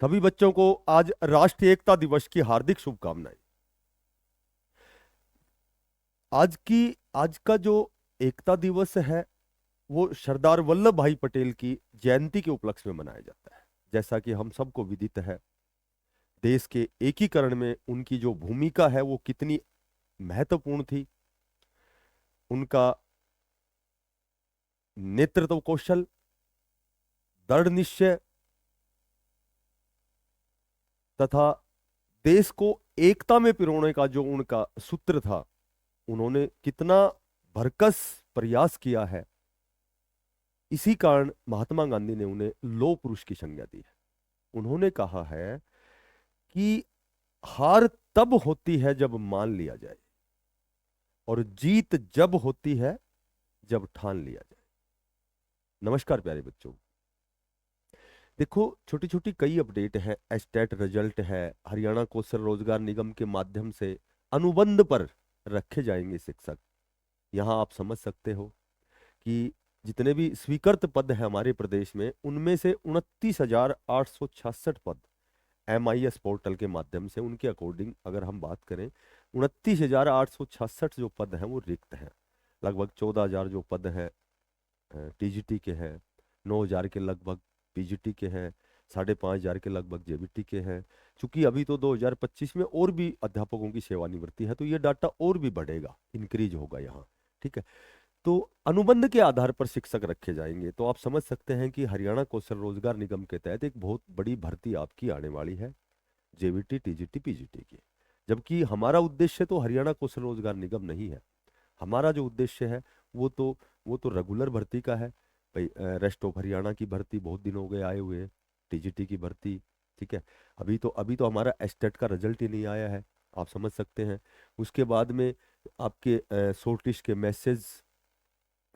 सभी बच्चों को आज राष्ट्रीय एकता दिवस की हार्दिक शुभकामनाएं। आज का जो एकता दिवस है वो सरदार वल्लभ भाई पटेल की जयंती के उपलक्ष्य में मनाया जाता है। जैसा कि हम सबको विदित है, देश के एकीकरण में उनकी जो भूमिका है वो कितनी महत्वपूर्ण थी। उनका नेतृत्व कौशल, दृढ़ निश्चय तथा देश को एकता में पिरोने का जो उनका सूत्र था, उन्होंने कितना भरकस प्रयास किया है। इसी कारण महात्मा गांधी ने उन्हें लौह पुरुष की संज्ञा दी है। उन्होंने कहा है कि हार तब होती है जब मान लिया जाए और जीत जब होती है जब ठान लिया जाए। नमस्कार प्यारे बच्चों, देखो छोटी छोटी कई अपडेट है। एस्टेट रिजल्ट है, हरियाणा कौशल रोजगार निगम के माध्यम से अनुबंध पर रखे जाएंगे शिक्षक। यहां आप समझ सकते हो कि जितने भी स्वीकृत पद हैं हमारे प्रदेश में, उनमें से 29,866 पद MIS पोर्टल के माध्यम से, उनके अकॉर्डिंग अगर हम बात करें, 29,866 जो पद हैं वो रिक्त हैं। लगभग 14,000 जो पद हैं TGT के हैं, 9,000 के लगभग PGT के हैं, 5,500 के लगभग JBT के हैं। चूंकि अभी तो 2025 में और भी अध्यापकों की सेवानिवृत्ति है, तो ये डाटा और भी बढ़ेगा, इंक्रीज होगा यहाँ। ठीक है, तो अनुबंध के आधार पर शिक्षक रखे जाएंगे। तो आप समझ सकते हैं कि हरियाणा कौशल रोजगार निगम के तहत एक बहुत बड़ी भर्ती आपकी आने वाली है, JBT TGT PGT की। जबकि हमारा उद्देश्य तो हरियाणा कौशल रोजगार निगम नहीं है। हमारा जो उद्देश्य है वो तो रेगुलर भर्ती का है भाई। रेस्ट ऑफ हरियाणा की भर्ती बहुत दिन हो गए आए हुए, TGT की भर्ती। ठीक है, अभी तो हमारा एस्टेट का रिजल्ट ही नहीं आया है, आप समझ सकते हैं। उसके बाद में आपके शॉर्ट लिस्ट के मैसेज,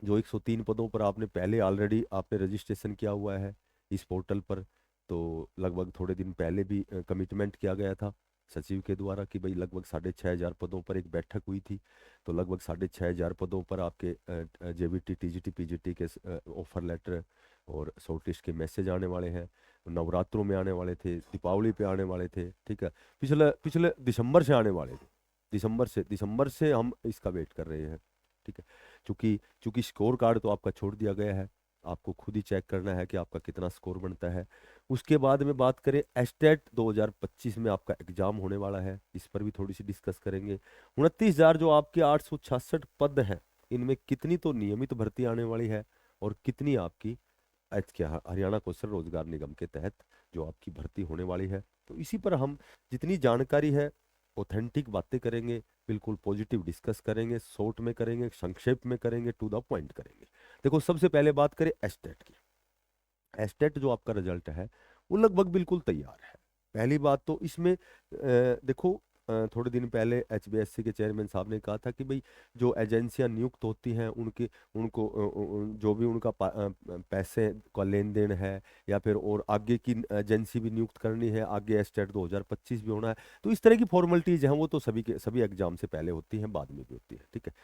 जो 103 पदों पर आपने पहले ऑलरेडी आपने रजिस्ट्रेशन किया हुआ है इस पोर्टल पर। तो लगभग थोड़े दिन पहले भी कमिटमेंट किया गया था सचिव के द्वारा कि भाई लगभग 6,500 पदों पर एक बैठक हुई थी। तो लगभग 6,500 पदों पर आपके JBT TGT PGT के ऑफर लेटर और शॉर्ट लिस्ट के मैसेज आने वाले हैं। नवरात्रों में आने वाले थे, दीपावली पे आने वाले थे। ठीक है, पिछले पिछले दिसंबर से आने वाले थे। दिसंबर से हम इसका वेट कर रहे हैं। ठीक है, चूंकि चूंकि स्कोर कार्ड तो आपका छोड़ दिया गया है, आपको खुद ही चेक करना है कि आपका कितना स्कोर बनता है। उसके बाद में बात करें, एस्टेट 2025 में आपका एग्जाम होने वाला है, इस पर भी थोड़ी सी डिस्कस करेंगे। 29,000 जो आपके 866 पद हैं, इनमें कितनी तो नियमित भर्ती आने वाली है और कितनी आपकी एच क्या हरियाणा कौशल रोजगार निगम के तहत जो आपकी भर्ती होने वाली है। तो इसी पर हम जितनी जानकारी है ऑथेंटिक बातें करेंगे, बिल्कुल पॉजिटिव डिस्कस करेंगे, शॉर्ट में करेंगे, संक्षेप में करेंगे, टू द पॉइंट करेंगे। देखो सबसे पहले बात करें एस्टेट की। एस्टेट जो आपका रिजल्ट है वो लगभग बिल्कुल तैयार है। पहली बात तो इसमें देखो, थोड़े दिन पहले HBSC के चेयरमैन साहब ने कहा था कि भाई जो एजेंसियां नियुक्त होती हैं उनके उनको जो भी उनका पैसे का लेन देन है या फिर और आगे की एजेंसी भी नियुक्त करनी है, आगे एस्टेट 2025 भी होना है, तो इस तरह की फॉर्मेलिटीज हैं वो तो सभी के सभी एग्जाम से पहले होती हैं, बाद में भी होती है। ठीक है,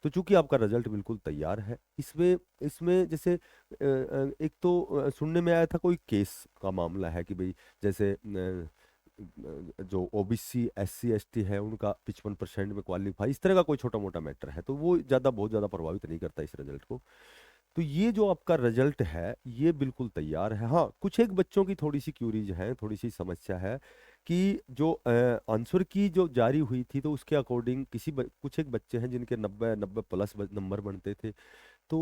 तो चूंकि आपका रिजल्ट बिल्कुल तैयार है, इसमें इसमें जैसे एक तो सुनने में आया था कोई केस का मामला है कि भाई जैसे जो OBC SC ST है उनका 55% में क्वालिफाई, इस तरह का कोई छोटा मोटा मैटर है, तो वो बहुत ज्यादा प्रभावित नहीं करता इस रिजल्ट को। तो ये जो आपका रिजल्ट है ये बिल्कुल तैयार है। हाँ, कुछ एक बच्चों की थोड़ी सी क्यूरीज है, थोड़ी सी समस्या है कि जो आंसर की जो जारी हुई थी तो उसके अकॉर्डिंग कुछ एक बच्चे हैं जिनके 90 90 प्लस नंबर बनते थे, तो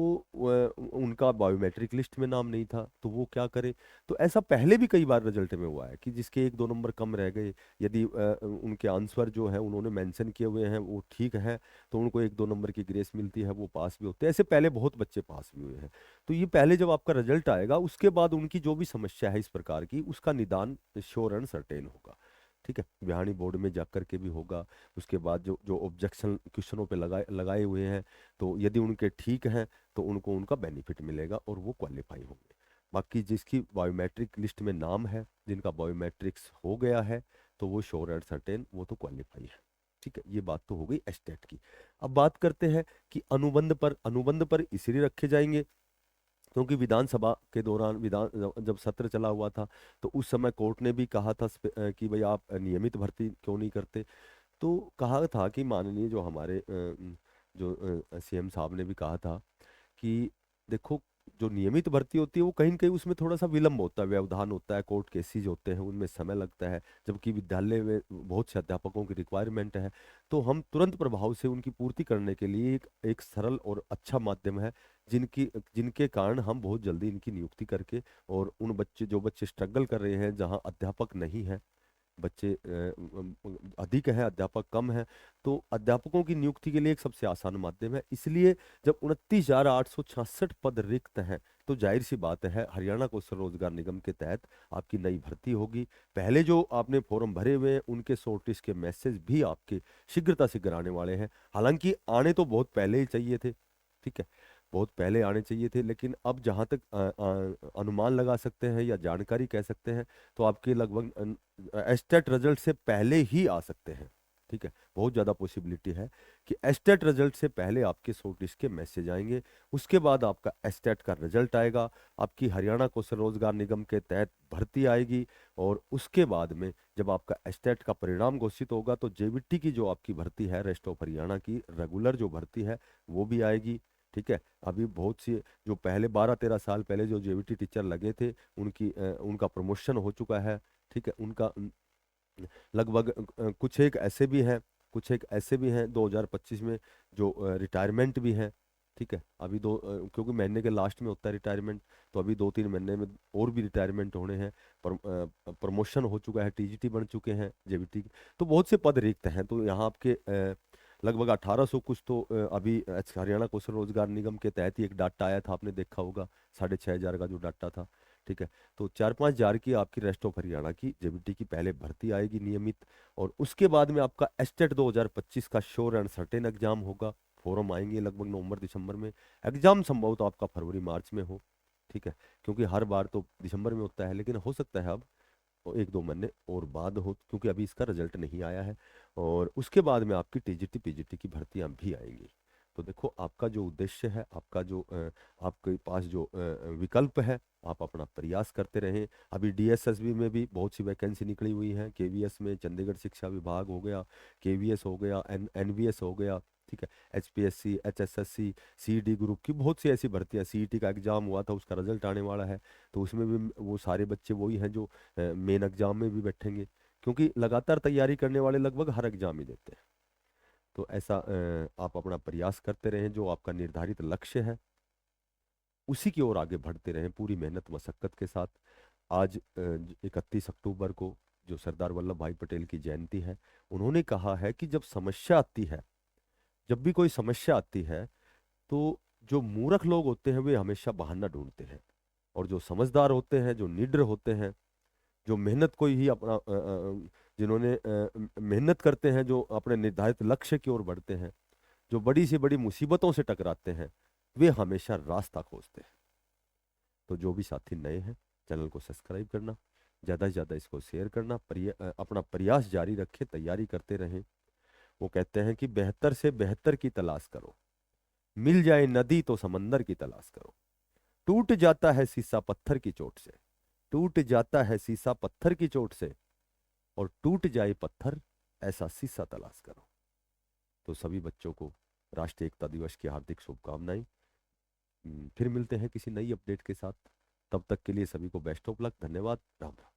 उनका बायोमेट्रिक लिस्ट में नाम नहीं था, तो वो क्या करे। तो ऐसा पहले भी कई बार रिजल्ट में हुआ है कि जिसके 1 2 नंबर कम रह गए, यदि उनके आंसर जो है उन्होंने मेंशन किए हुए हैं वो ठीक है, तो उनको 1 2 नंबर की ग्रेस मिलती है, वो पास भी होते हैं। ऐसे पहले बहुत बच्चे पास भी हुए हैं। तो ये पहले जब आपका रिजल्ट आएगा उसके बाद उनकी जो भी समस्या है इस प्रकार की, उसका निदान श्योर एंड सर्टेन होगा। ठीक है, बिहानी बोर्ड में जाकर के भी होगा। उसके बाद जो जो ऑब्जेक्शन क्वेश्चनों पे लगाए लगाए हुए हैं, तो यदि उनके ठीक हैं तो उनको उनका बेनिफिट मिलेगा और वो क्वालिफाई होंगे। बाकी जिसकी बायोमेट्रिक लिस्ट में नाम है, जिनका बायोमेट्रिक्स हो गया है, तो वो श्योर एंड सर्टेन वो तो क्वालिफाई है। ठीक है, ये बात तो हो गई एस्टेट की। अब बात करते हैं कि अनुबंध पर इसलिए रखे जाएंगे क्योंकि विधानसभा के दौरान जब सत्र चला हुआ था, तो उस समय कोर्ट ने भी कहा था कि भाई आप नियमित भर्ती क्यों नहीं करते। तो कहा था कि माननीय जो हमारे जो सीएम साहब ने भी कहा था कि देखो, जो नियमित भर्ती होती है वो कहीं न कहीं उसमें थोड़ा सा विलंब होता है, व्यवधान होता है, कोर्ट केसेस होते हैं, उनमें समय लगता है, जबकि विद्यालय में बहुत से अध्यापकों की रिक्वायरमेंट है। तो हम तुरंत प्रभाव से उनकी पूर्ति करने के लिए एक सरल और अच्छा माध्यम है, जिनकी जिनके कारण हम बहुत जल्दी इनकी नियुक्ति करके, और उन बच्चे जो बच्चे स्ट्रगल कर रहे हैं, जहाँ अध्यापक नहीं है, बच्चे अधिक हैं, अध्यापक कम हैं, तो अध्यापकों की नियुक्ति के लिए एक सबसे आसान माध्यम है। इसलिए जब 29,866 पद रिक्त हैं, तो जाहिर सी बात है हरियाणा कौशल रोजगार निगम के तहत आपकी नई भर्ती होगी। पहले जो आपने फॉर्म भरे हुए हैं उनके शॉर्टलिस्ट के मैसेज भी आपके शीघ्रता से आने वाले हैं। हालांकि आने तो बहुत पहले ही चाहिए थे, ठीक है, बहुत पहले आने चाहिए थे, लेकिन अब जहां तक अनुमान लगा सकते हैं या जानकारी कह सकते हैं, तो आपके लगभग एस्टेट रिजल्ट से पहले ही आ सकते हैं। ठीक है, बहुत ज़्यादा पॉसिबिलिटी है कि एस्टेट रिजल्ट से पहले आपके शॉर्ट लिस्ट के मैसेज आएंगे। उसके बाद आपका एस्टेट का रिजल्ट आएगा, आपकी हरियाणा कौशल रोजगार निगम के तहत भर्ती आएगी, और उसके बाद में जब आपका एस्टेट का परिणाम घोषित होगा, तो जेबीटी की जो आपकी भर्ती है, रेस्ट ऑफ हरियाणा की रेगुलर जो भर्ती है वो भी आएगी। ठीक है, अभी बहुत सी जो पहले 12-13 साल पहले जो जेबीटी टीचर लगे थे, उनका प्रमोशन हो चुका है। ठीक है, उनका लगभग कुछ एक ऐसे भी हैं 2025 में जो रिटायरमेंट भी हैं। ठीक है, अभी क्योंकि महीने के लास्ट में होता है रिटायरमेंट, तो अभी 2-3 महीने में और भी रिटायरमेंट होने हैं। प्रमोशन हो चुका है, टीजीटी बन चुके हैं जेबीटी के, तो बहुत से पद रिक्त हैं। तो यहाँ आपके लगभग 1800 कुछ तो अभी हरियाणा कौशल रोजगार निगम के तहत ही एक डाटा आया था, आपने देखा होगा, 6,500 का जो डाटा था। ठीक है, तो 4-5 हजार की आपकी रेस्ट ऑफ हरियाणा की जेबीटी की पहले भर्ती आएगी नियमित, और उसके बाद में आपका एस्टेट 2025 का श्योर एंड सर्टेन एग्जाम होगा। फॉर्म आएंगे लगभग नवंबर-दिसंबर में, एग्जाम संभव तो आपका फरवरी-मार्च में हो। ठीक है, क्योंकि हर बार तो दिसंबर में होता है, लेकिन हो सकता है अब 1-2 महीने और बाद हो, क्योंकि अभी इसका रिजल्ट नहीं आया है। और उसके बाद में आपकी टीजीटी पीजीटी की भर्तियां भी आएंगी। तो देखो, आपका जो उद्देश्य है, आपका जो आपके पास जो विकल्प है, आप अपना प्रयास करते रहें। अभी डीएसएसबी में भी बहुत सी वैकेंसी निकली हुई हैं, केवीएस में चंडीगढ़ शिक्षा विभाग हो गया, केवीएस हो गया, एनवीएस हो गया। ठीक है, एचपीएससी, एचएसएससी, सीडी ग्रुप की बहुत सी ऐसी भर्तियां, सीईटी का एग्जाम हुआ था, उसका रिजल्ट आने वाला है, तो उसमें भी वो सारे बच्चे वही हैं जो मेन एग्जाम में भी बैठेंगे, क्योंकि लगातार तैयारी करने वाले लगभग हर एग्जाम ही देते हैं। तो ऐसा आप अपना प्रयास करते रहें, जो आपका निर्धारित लक्ष्य है उसी की ओर आगे बढ़ते रहें पूरी मेहनत मशक्कत के साथ। आज 31 अक्टूबर को जो सरदार वल्लभ भाई पटेल की जयंती है, उन्होंने कहा है कि जब समस्या आती है, जब भी कोई समस्या आती है, तो जो मूर्ख लोग होते हैं वे हमेशा बहाना ढूंढते हैं, और जो समझदार होते हैं, जो निडर होते हैं, जो मेहनत को ही अपना जिन्होंने मेहनत करते हैं, जो अपने निर्धारित लक्ष्य की ओर बढ़ते हैं, जो बड़ी से बड़ी मुसीबतों से टकराते हैं, वे हमेशा रास्ता खोजते हैं। तो जो भी साथी नए हैं, चैनल को सब्सक्राइब करना, ज़्यादा से ज़्यादा इसको शेयर करना, अपना प्रयास जारी रखें, तैयारी करते रहें। वो कहते हैं कि बेहतर से बेहतर की तलाश करो, मिल जाए नदी तो समंदर की तलाश करो, टूट जाता है शीशा पत्थर की चोट से, टूट जाता है शीशा पत्थर की चोट से, और टूट जाए पत्थर ऐसा शीशा तलाश करो। तो सभी बच्चों को राष्ट्रीय एकता दिवस की हार्दिक शुभकामनाएं। फिर मिलते हैं किसी नई अपडेट के साथ, तब तक के लिए सभी को बेस्ट ऑफ लक, धन्यवाद, राम राम।